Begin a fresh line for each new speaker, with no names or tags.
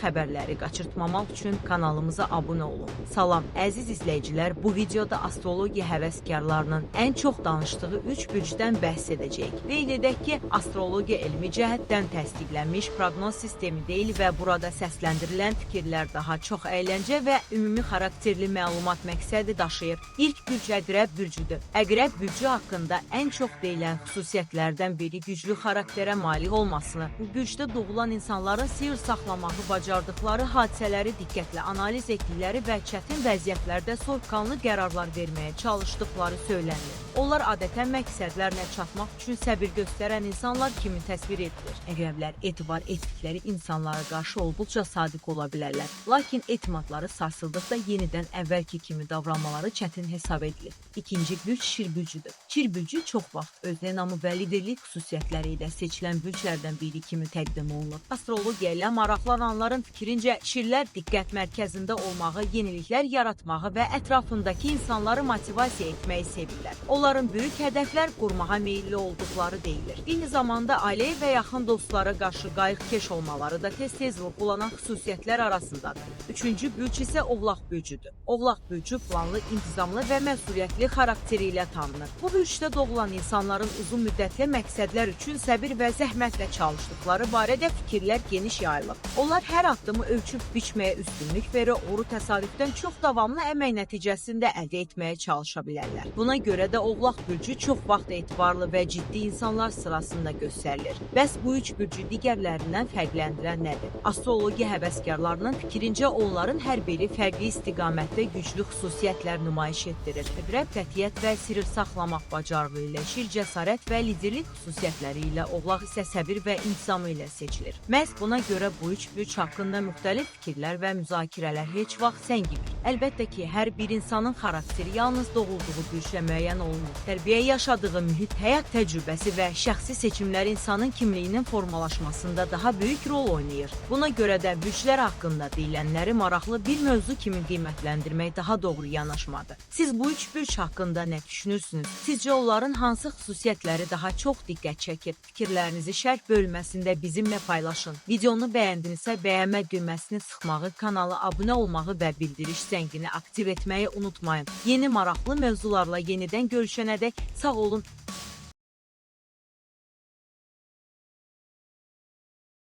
xəbərləri qaçırtmamaq üçün kanalımıza abunə olun. Salam, əziz izləyicilər, bu videoda astrologiya həvəskarlarının ən çox danışdığı 3 bürcdən bəhs edəcəyik. Qeyd edək ki, astrologiya elmi cəhətdən təsdiqlənmiş proqnoz sistemi deyil və burada səsləndirilən fikirlər daha çox əyləncə və ümumi xarakterli məlumat məqsədi daşıyır. İlk bürc Əqrəb bürcüdür. Əqrəb bürcü haqqında ən çox deyilən xüsusiyyətlərdən biri güclü xarakterə malik olmasını, bu bürcdə doğulan insanların sir saxlamağı bacardıqları hadisələri diqqətlə analiz etdikləri və çətin vəziyyətlərdə soyuqqanlı qərarlar verməyə çalışdıqları söylənilir. Onlar adətən məqsədlərinə çatmaq üçün səbir göstərən insanlar kimi təsvir edilir. Əqrəblər etibar etdikləri insanlara qarşı olduqca sadiq ola bilərlər. Lakin etimadları sarsıldıqda yenidən əvvəlki kimi davranmaları çətin hesab edilir. İkinci bürc Şir bürcüdür. Şir bürcü çox vaxt öz enamı və liderlik xüsusiyyətləri ilə seçilən bürclərdən biri kimi təqdim olunur. Astrologiya ilə maraqlananların fikrincə Şirlər diqqət mərkəzində olmağı, yeniliklər yaratmağı və ətrafındakı insanları motivasiya etməyi sevirlər. Onların böyük hədəflər qurmağa meyilli olduqları deyilir. Eyni zamanda ailə və yaxın dostlara qarşı qayğıkeş olmaları da tez-tez vurğulanan xüsusiyyətlər arasındadır. Üçüncü bürc isə Oğlaq bürcüdür. Oğlaq bürcü planlı, intizamlı və məsuliyyətli xarakteri ilə tanınır. Bu bürcdə doğulan insanların uzun müddətli məqsədlər üçün səbir və zəhmətlə çalışdıqları barədə fikirlər geniş yayılıb. Onlar hər addımı ölçüb biçməyə üstünlük verir, oru təsadüfdən çox davamlı əmək nəticəsində əldə etməyə çalışa bilərlər. Buna görə də Oğlaq bürcü çox vaxt etibarlı və ciddi insanlar sırasında göstərilir. Bəs bu üç bürcü digərlərindən fərqləndirən nədir? Astrologiya həvəskarlarının fikrincə onların hər biri fərqli istiqamətdə güclü xüsusiyyətlər nümayiş etdirir. Əqrəb qətiyyət və sirr saxlamaq bacarığı ilə, Şir cəsarət və liderlik xüsusiyyətləri ilə, Oğlaq isə səbir və intizamı ilə seçilir. Məhz buna görə bu üç bürc haqqında müxtəlif fikirlər və müzakirələr heç vaxt səngimir. Əlbəttə ki, hər bir insanın xarakteri yalnız doğulduğu bürclə müəyyən olunur. Tərbiyə, yaşadığı mühit, həyat təcrübəsi və şəxsi seçimlər insanın kimliyinin formalaşmasında daha böyük rol oynayır. Buna görə də bürclər haqqında deyilənləri maraqlı bir mövzu kimi qiymətləndirmək daha doğru yanaşmadır. Siz bu üç bürc haqqında nə düşünürsünüz? Sizcə onların hansı xüsusiyyətləri daha çox diqqət çəkir? Fikirlərinizi şərh bölməsində bizimlə paylaşın. Videonu bəyəndinizsə bəyənmə düyməsini sıxmağı, kanala abunə olmağı və bildiriş zəngini aktiv etməyi unutmayın. Yeni maraqlı mövzularla yenidən görüşənədək sağ olun.